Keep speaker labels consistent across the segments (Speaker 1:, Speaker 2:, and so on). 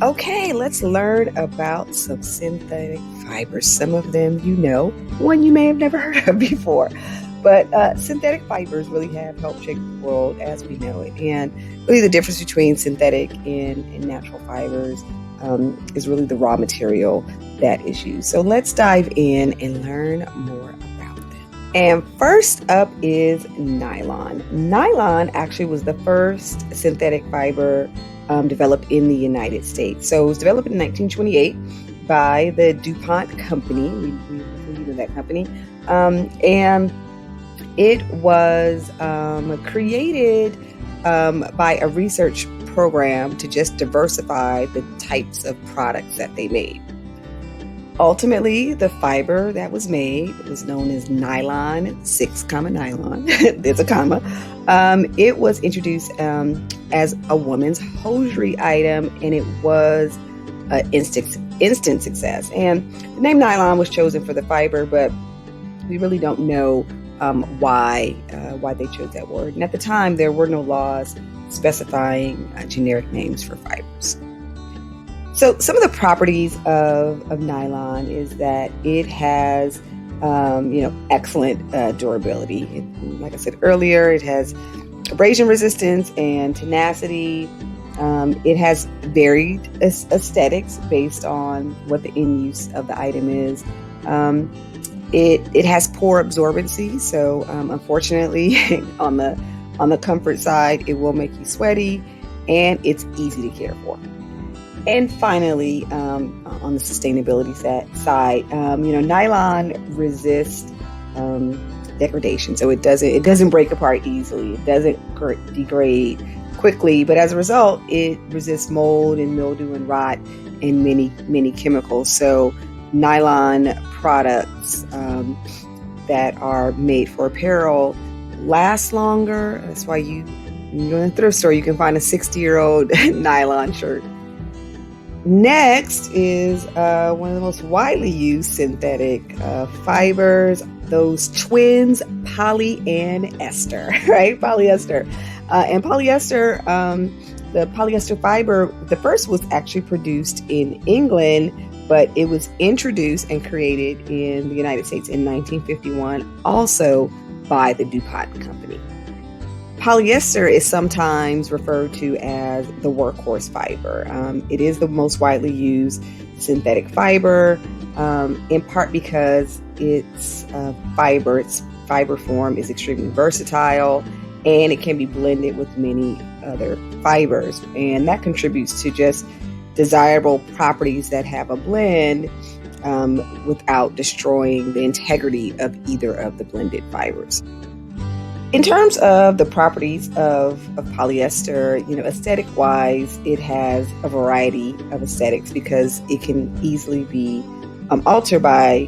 Speaker 1: Okay, let's learn about some synthetic fibers. Some of them one you may have never heard of before. But synthetic fibers really have helped shape the world as we know it. And really, the difference between synthetic and natural fibers is really the raw material that is used. So let's dive in and learn more about them. And first up is nylon. Nylon actually was the first synthetic fiber developed in the United States. So it was developed in 1928 by the DuPont company. We know that company. And it was created by a research program to just diversify the types of products that they made. Ultimately, the fiber that was made was known as nylon, 6 nylon. There's a comma. It was introduced as a woman's hosiery item, and it was an instant success. And the name nylon was chosen for the fiber, but we really don't know why they chose that word. And at the time, there were no laws specifying generic names for fibers. So some of the properties of nylon is that it has, excellent durability. Like I said earlier, it has abrasion resistance and tenacity. It has varied aesthetics based on what the end use of the item is. It has poor absorbency, so unfortunately, on the comfort side, it will make you sweaty, and it's easy to care for. And finally, on the sustainability side, nylon resists degradation, so it doesn't break apart easily. It doesn't degrade quickly, but as a result, it resists mold and mildew and rot and many chemicals. So nylon products that are made for apparel last longer. That's why you go in the thrift store, you can find a 60-year-old nylon shirt. Next is one of the most widely used synthetic fibers, those twins, poly and ester, right? Polyester. And polyester, the polyester fiber, the first was actually produced in England, but it was introduced and created in the United States in 1951, also by the DuPont company. Polyester is sometimes referred to as the workhorse fiber. It is the most widely used synthetic fiber, in part because its fiber form is extremely versatile, and it can be blended with many other fibers. And that contributes to just desirable properties that have a blend without destroying the integrity of either of the blended fibers. In terms of the properties of polyester, aesthetic-wise, it has a variety of aesthetics because it can easily be altered by,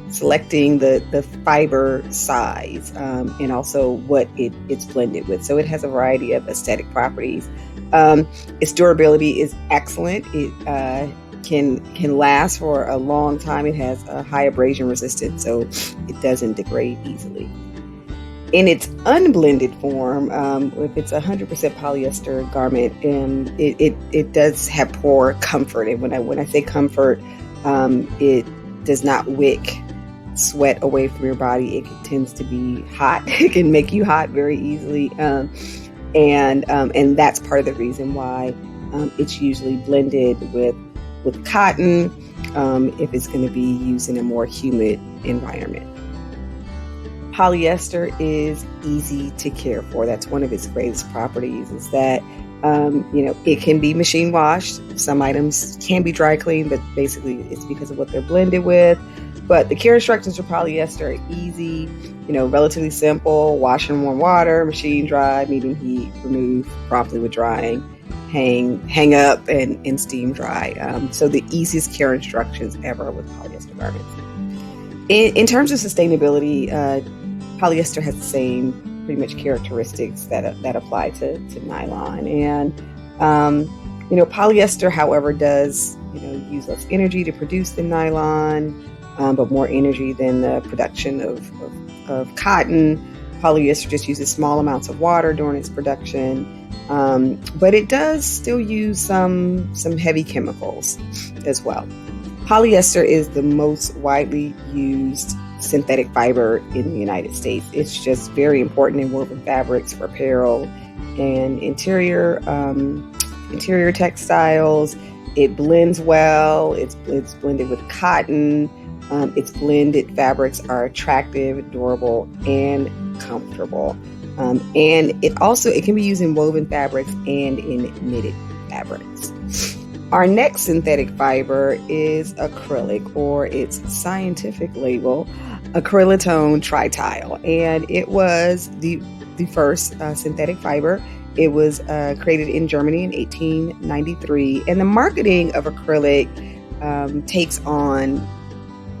Speaker 1: selecting the fiber size and also what it's blended with. So it has a variety of aesthetic properties. Its durability is excellent. It can last for a long time. It has a high abrasion resistance, so it doesn't degrade easily. In its unblended form, if it's 100% polyester garment, it does have poor comfort. And when I say comfort, it does not wick sweat away from your body. It tends to be hot. It can make you hot very easily, and that's part of the reason why it's usually blended with cotton if it's going to be used in a more humid environment. Polyester is easy to care for. That's one of its greatest properties, is that it can be machine washed. Some items can be dry cleaned, but basically it's because of what they're blended with. But the care instructions for polyester are easy, relatively simple: wash in warm water, machine dry, medium heat, remove promptly with drying, hang up, and steam dry. So the easiest care instructions ever with polyester garments. In terms of sustainability, polyester has the same pretty much characteristics that apply to nylon. And polyester, however, does use less energy to produce than nylon, but more energy than the production of cotton. Polyester just uses small amounts of water during its production, but it does still use some heavy chemicals as well. Polyester is the most widely used synthetic fiber in the United States. It's just very important in woven fabrics for apparel and interior textiles. It blends well. It's blended with cotton. Its blended fabrics are attractive, durable, and comfortable. And it can be used in woven fabrics and in knitted fabrics. Our next synthetic fiber is acrylic, or its scientific label, acrylitone trityl, and it was the first synthetic fiber. It was created in Germany in 1893, and the marketing of acrylic takes on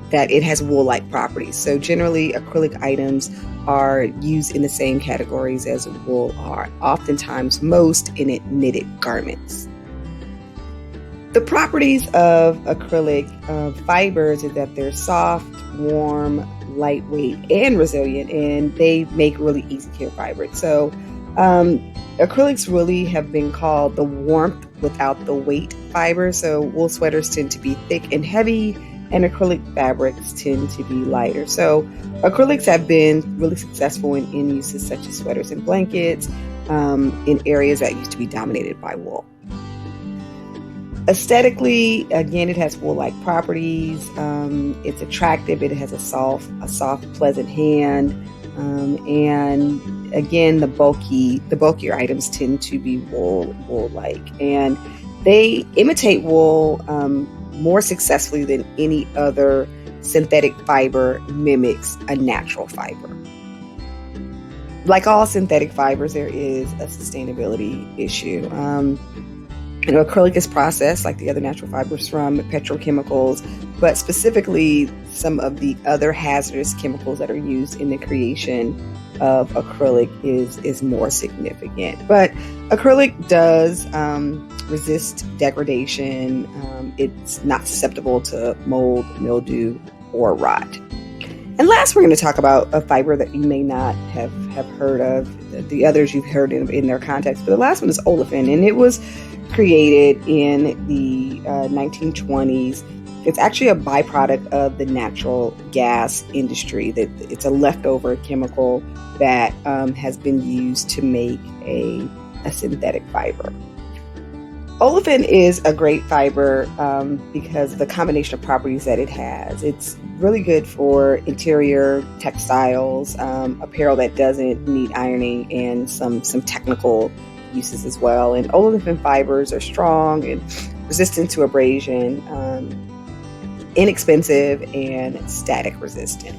Speaker 1: that it has wool-like properties. So generally, acrylic items are used in the same categories as wool are, oftentimes most in knitted garments. The properties of acrylic fibers is that they're soft, warm, lightweight, and resilient, and they make really easy care fibers. So acrylics really have been called the warmth without the weight fiber. So wool sweaters tend to be thick and heavy, and acrylic fabrics tend to be lighter. So acrylics have been really successful in end uses such as sweaters and blankets in areas that used to be dominated by wool. Aesthetically, again, it has wool-like properties. It's attractive. It has a soft, pleasant hand. And again, the bulkier items tend to be wool-like, and they imitate wool more successfully than any other synthetic fiber mimics a natural fiber. Like all synthetic fibers, there is a sustainability issue. Acrylic is processed like the other natural fibers from petrochemicals, but specifically some of the other hazardous chemicals that are used in the creation of acrylic is more significant. But acrylic does resist degradation. It's not susceptible to mold, mildew, or rot. And last, we're going to talk about a fiber that you may not have heard of. The others you've heard in their context, but the last one is olefin, and it was created in the 1920s. It's actually a byproduct of the natural gas industry. That it's a leftover chemical that has been used to make a synthetic fiber. Olefin is a great fiber because of the combination of properties that it has. It's really good for interior textiles, apparel that doesn't need ironing, and some technical uses as well. And olefin fibers are strong and resistant to abrasion, inexpensive, and static resistant.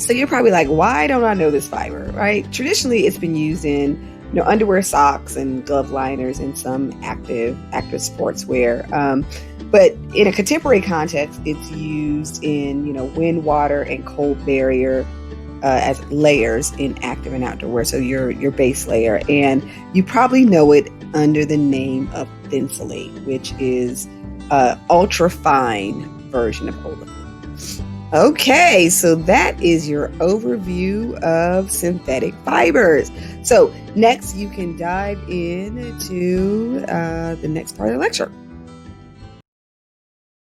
Speaker 1: So you're probably like, why don't I know this fiber, right? Traditionally, it's been used in underwear, socks, and glove liners, and some active sportswear. But in a contemporary context, it's used in wind, water, and cold barrier as layers in active and outdoor wear. So your base layer, and you probably know it under the name of Thinsulate, which is ultra fine version of olefin. Okay, so that is your overview of synthetic fibers. So next, you can dive into the next part of the lecture.